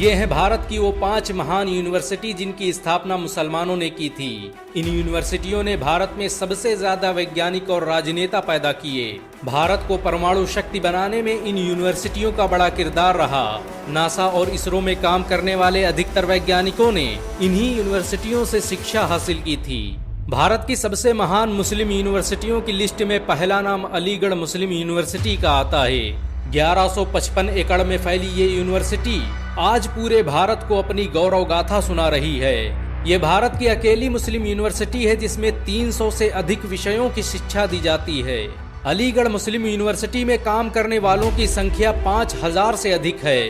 ये है भारत की वो 5 महान यूनिवर्सिटी जिनकी स्थापना मुसलमानों ने की थी। इन यूनिवर्सिटियों ने भारत में सबसे ज्यादा वैज्ञानिक और राजनेता पैदा किए। भारत को परमाणु शक्ति बनाने में इन यूनिवर्सिटियों का बड़ा किरदार रहा। नासा और इसरो में काम करने वाले अधिकतर वैज्ञानिकों ने इन्हीं यूनिवर्सिटियों से शिक्षा हासिल की थी। भारत की सबसे महान मुस्लिम यूनिवर्सिटियों की लिस्ट में पहला नाम अलीगढ़ मुस्लिम यूनिवर्सिटी का आता है। 1155 एकड़ में फैली ये यूनिवर्सिटी आज पूरे भारत को अपनी गौरव गाथा सुना रही है। ये भारत की अकेली मुस्लिम यूनिवर्सिटी है जिसमें 300 से अधिक विषयों की शिक्षा दी जाती है। अलीगढ़ मुस्लिम यूनिवर्सिटी में काम करने वालों की संख्या 5000 से अधिक है।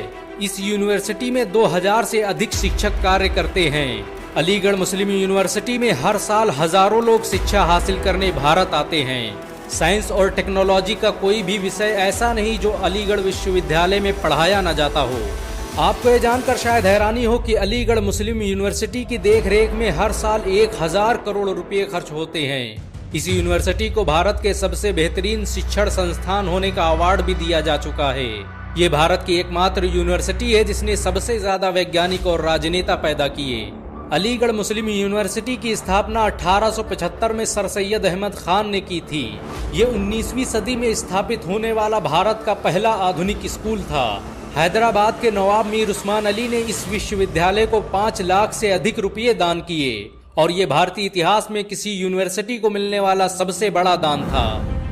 इस यूनिवर्सिटी में 2000 से अधिक शिक्षक कार्य करते हैं। अलीगढ़ मुस्लिम यूनिवर्सिटी में हर साल हजारों लोग शिक्षा हासिल करने भारत आते हैं। साइंस और टेक्नोलॉजी का कोई भी विषय ऐसा नहीं जो अलीगढ़ विश्वविद्यालय में पढ़ाया न जाता हो। आपको ये जानकर शायद हैरानी हो कि अलीगढ़ मुस्लिम यूनिवर्सिटी की देखरेख में हर साल 1000 करोड़ रुपए खर्च होते हैं। इस यूनिवर्सिटी को भारत के सबसे बेहतरीन शिक्षण संस्थान होने का अवार्ड भी दिया जा चुका है। ये भारत की एकमात्र यूनिवर्सिटी है जिसने सबसे ज्यादा वैज्ञानिक और राजनेता पैदा किए। अलीगढ़ मुस्लिम यूनिवर्सिटी की स्थापना 1875 में सर सैयद अहमद खान ने की थी। ये 19वीं सदी में स्थापित होने वाला भारत का पहला आधुनिक स्कूल था। हैदराबाद के नवाब मीर उस्मान अली ने इस विश्वविद्यालय को 5 लाख से अधिक रुपये दान किए और ये भारतीय इतिहास में किसी यूनिवर्सिटी को मिलने वाला सबसे बड़ा दान था।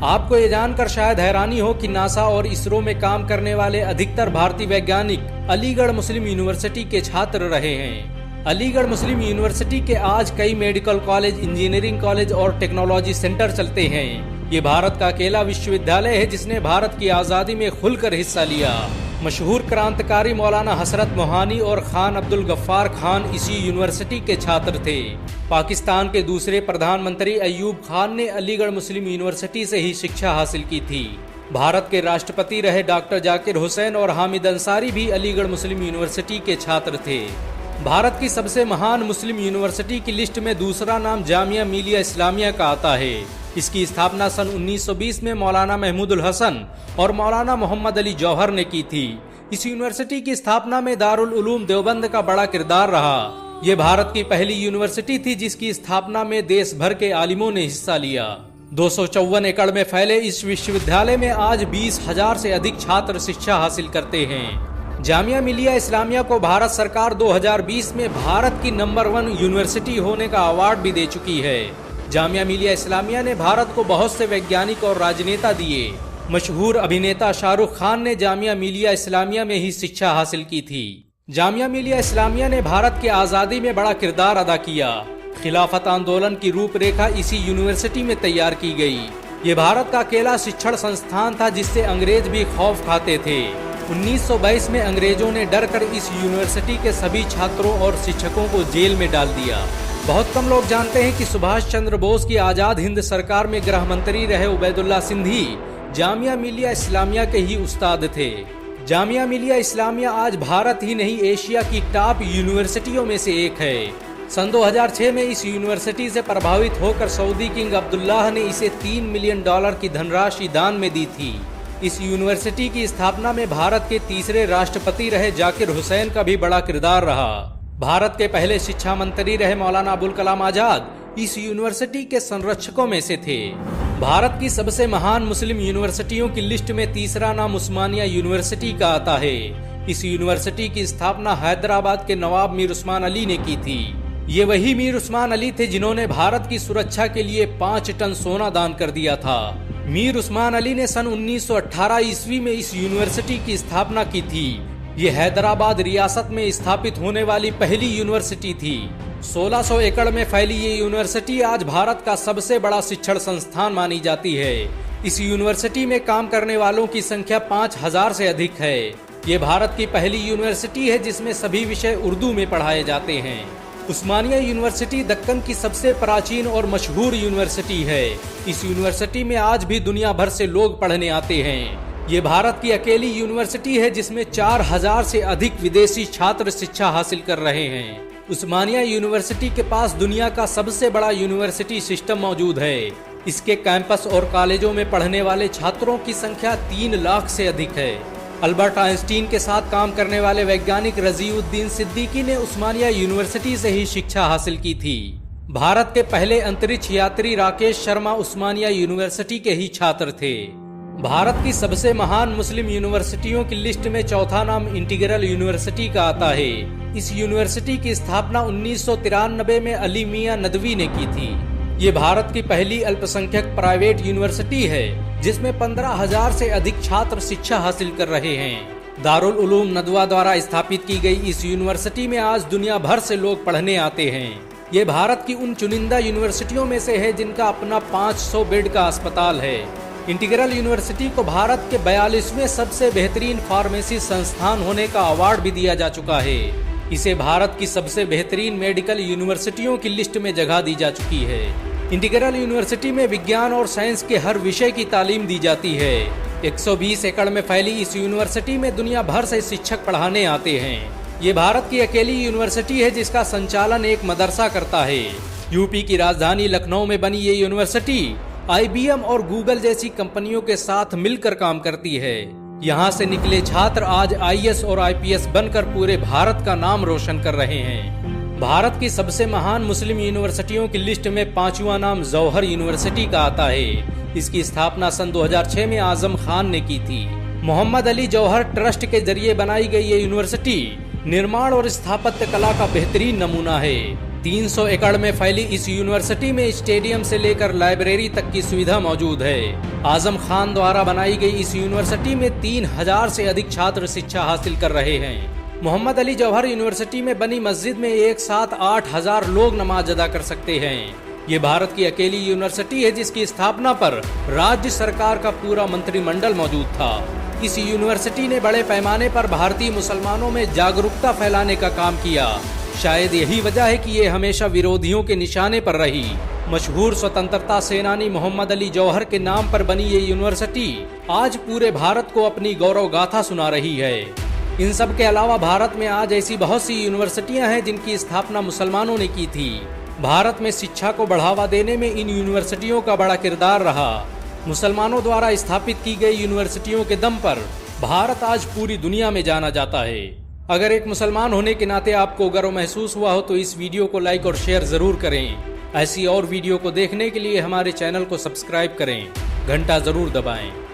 आपको ये जानकर शायद हैरानी हो कि नासा और इसरो में काम करने वाले अधिकतर भारतीय वैज्ञानिक अलीगढ़ मुस्लिम यूनिवर्सिटी के छात्र रहे हैं। अलीगढ़ मुस्लिम यूनिवर्सिटी के आज कई मेडिकल कॉलेज, इंजीनियरिंग कॉलेज और टेक्नोलॉजी सेंटर चलते हैं। ये भारत का अकेला विश्वविद्यालय है जिसने भारत की आज़ादी में खुलकर हिस्सा लिया। मशहूर क्रांतिकारी मौलाना हसरत मोहानी और खान अब्दुल गफ्फार खान इसी यूनिवर्सिटी के छात्र थे। पाकिस्तान के दूसरे प्रधानमंत्री अयूब खान ने अलीगढ़ मुस्लिम यूनिवर्सिटी से ही शिक्षा हासिल की थी। भारत के राष्ट्रपति रहे डॉक्टर जाकिर हुसैन और हामिद अंसारी भी अलीगढ़ मुस्लिम यूनिवर्सिटी के छात्र थे। भारत की सबसे महान मुस्लिम यूनिवर्सिटी की लिस्ट में दूसरा नाम जामिया मिलिया इस्लामिया का आता है। इसकी स्थापना सन 1920 में मौलाना महमूदुल हसन और मौलाना मोहम्मद अली जौहर ने की थी। इस यूनिवर्सिटी की स्थापना में दारुल उलूम देवबंद का बड़ा किरदार रहा। ये भारत की पहली यूनिवर्सिटी थी जिसकी स्थापना में देश भर के आलिमों ने हिस्सा लिया। 254 एकड़ में फैले इस विश्वविद्यालय में आज 20,000 से अधिक छात्र शिक्षा हासिल करते हैं। जामिया मिलिया इस्लामिया को भारत सरकार 2020 में भारत की नंबर 1 यूनिवर्सिटी होने का अवार्ड भी दे चुकी है। जामिया मिलिया इस्लामिया ने भारत को बहुत से वैज्ञानिक और राजनेता दिए। मशहूर अभिनेता शाहरुख खान ने जामिया मिलिया इस्लामिया में ही शिक्षा हासिल की थी। जामिया मिलिया इस्लामिया ने भारत की आज़ादी में बड़ा किरदार अदा किया। खिलाफत आंदोलन की रूपरेखा इसी यूनिवर्सिटी में तैयार की गई। ये भारत का अकेला शिक्षण संस्थान था जिससे अंग्रेज भी खौफ खाते थे। 1922 में अंग्रेजों ने डरकर इस यूनिवर्सिटी के सभी छात्रों और शिक्षकों को जेल में डाल दिया। बहुत कम लोग जानते हैं कि सुभाष चंद्र बोस की आजाद हिंद सरकार में गृह मंत्री रहे उबैदुल्ला सिंधी जामिया मिलिया इस्लामिया के ही उस्ताद थे। जामिया मिलिया इस्लामिया आज भारत ही नहीं एशिया की टॉप यूनिवर्सिटियों में से एक है। सन 2006 में इस यूनिवर्सिटी से प्रभावित होकर सऊदी किंग अब्दुल्लाह ने इसे $3 मिलियन की धनराशि दान में दी थी। इस यूनिवर्सिटी की स्थापना में भारत के तीसरे राष्ट्रपति रहे जाकिर हुसैन का भी बड़ा किरदार रहा। भारत के पहले शिक्षा मंत्री रहे मौलाना अबुल कलाम आजाद इस यूनिवर्सिटी के संरक्षकों में से थे। भारत की सबसे महान मुस्लिम यूनिवर्सिटियों की लिस्ट में तीसरा नाम उस्मानिया यूनिवर्सिटी का आता है। इस यूनिवर्सिटी की स्थापना हैदराबाद के नवाब मीर उस्मान अली ने की थी। ये वही मीर उस्मान अली थे जिन्होंने भारत की सुरक्षा के लिए 5 टन सोना दान कर दिया था। मीर उस्मान अली ने सन 1918 ईस्वी में इस यूनिवर्सिटी की स्थापना की थी। ये हैदराबाद रियासत में स्थापित होने वाली पहली यूनिवर्सिटी थी। 1600 एकड़ में फैली ये यूनिवर्सिटी आज भारत का सबसे बड़ा शिक्षण संस्थान मानी जाती है। इस यूनिवर्सिटी में काम करने वालों की संख्या 5000 से अधिक है। ये भारत की पहली यूनिवर्सिटी है जिसमें सभी विषय उर्दू में पढ़ाए जाते हैं। उस्मानिया यूनिवर्सिटी दक्कन की सबसे प्राचीन और मशहूर यूनिवर्सिटी है। इस यूनिवर्सिटी में आज भी दुनिया भर से लोग पढ़ने आते हैं। ये भारत की अकेली यूनिवर्सिटी है जिसमें 4000 से अधिक विदेशी छात्र शिक्षा हासिल कर रहे हैं। उस्मानिया यूनिवर्सिटी के पास दुनिया का सबसे बड़ा यूनिवर्सिटी सिस्टम मौजूद है। इसके कैंपस और कॉलेजों में पढ़ने वाले छात्रों की संख्या 3 लाख से अधिक है। अल्बर्ट आइंस्टीन के साथ काम करने वाले वैज्ञानिक रजीउद्दीन सिद्दीकी ने उस्मानिया यूनिवर्सिटी से ही शिक्षा हासिल की थी। भारत के पहले अंतरिक्ष यात्री राकेश शर्मा उस्मानिया यूनिवर्सिटी के ही छात्र थे। भारत की सबसे महान मुस्लिम यूनिवर्सिटियों की लिस्ट में चौथा नाम इंटीग्रल यूनिवर्सिटी का आता है। इस यूनिवर्सिटी की स्थापना 1993 में अली मियां नदवी ने की थी। ये भारत की पहली अल्पसंख्यक प्राइवेट यूनिवर्सिटी है जिसमें 15,000 से अधिक छात्र शिक्षा हासिल कर रहे हैं। दारुल उलूम नदवा द्वारा स्थापित की गई इस यूनिवर्सिटी में आज दुनिया भर से लोग पढ़ने आते हैं। ये भारत की उन चुनिंदा यूनिवर्सिटियों में से है जिनका अपना 500 बेड का अस्पताल है। इंटीग्रल यूनिवर्सिटी को भारत के 42वें सबसे बेहतरीन फार्मेसी संस्थान होने का अवार्ड भी दिया जा चुका है। इसे भारत की सबसे बेहतरीन मेडिकल यूनिवर्सिटियों की लिस्ट में जगह दी जा चुकी है। इंटीग्रल यूनिवर्सिटी में विज्ञान और साइंस के हर विषय की तालीम दी जाती है। 120 एकड़ में फैली इस यूनिवर्सिटी में दुनिया भर से शिक्षक पढ़ाने आते हैं। ये भारत की अकेली यूनिवर्सिटी है जिसका संचालन एक मदरसा करता है। यूपी की राजधानी लखनऊ में बनी ये यूनिवर्सिटी IBM और गूगल जैसी कंपनियों के साथ मिलकर काम करती है। यहाँ से निकले छात्र आज IAS और IPS बनकर पूरे भारत का नाम रोशन कर रहे हैं। भारत की सबसे महान मुस्लिम यूनिवर्सिटियों की लिस्ट में 5वां नाम जौहर यूनिवर्सिटी का आता है। इसकी स्थापना सन 2006 में आजम खान ने की थी। मोहम्मद अली जौहर ट्रस्ट के जरिए बनाई गई ये यूनिवर्सिटी निर्माण और स्थापत्य कला का बेहतरीन नमूना है। 300 एकड़ में फैली इस यूनिवर्सिटी में स्टेडियम से लेकर लाइब्रेरी तक की सुविधा मौजूद है। आजम खान द्वारा बनाई गई इस यूनिवर्सिटी में 3000 से अधिक छात्र शिक्षा हासिल कर रहे हैं। मोहम्मद अली जौहर यूनिवर्सिटी में बनी मस्जिद में एक साथ 8000 लोग नमाज अदा कर सकते हैं। ये भारत की अकेली यूनिवर्सिटी है जिसकी स्थापना पर राज्य सरकार का पूरा मंत्रिमंडल मौजूद था। इस यूनिवर्सिटी ने बड़े पैमाने पर भारतीय मुसलमानों में जागरूकता फैलाने का काम किया। शायद यही वजह है कि ये हमेशा विरोधियों के निशाने पर रही। मशहूर स्वतंत्रता सेनानी मोहम्मद अली जौहर के नाम पर बनी ये यूनिवर्सिटी आज पूरे भारत को अपनी गौरव गाथा सुना रही है। इन सब के अलावा भारत में आज ऐसी बहुत सी यूनिवर्सिटियां हैं जिनकी स्थापना मुसलमानों ने की थी। भारत में शिक्षा को बढ़ावा देने में इन यूनिवर्सिटियों का बड़ा किरदार रहा। मुसलमानों द्वारा स्थापित की गई यूनिवर्सिटियों के दम पर भारत आज पूरी दुनिया में जाना जाता है। अगर एक मुसलमान होने के नाते आपको गर्व महसूस हुआ हो तो इस वीडियो को लाइक और शेयर जरूर करें। ऐसी और वीडियो को देखने के लिए हमारे चैनल को सब्सक्राइब करें, घंटा जरूर दबाएं।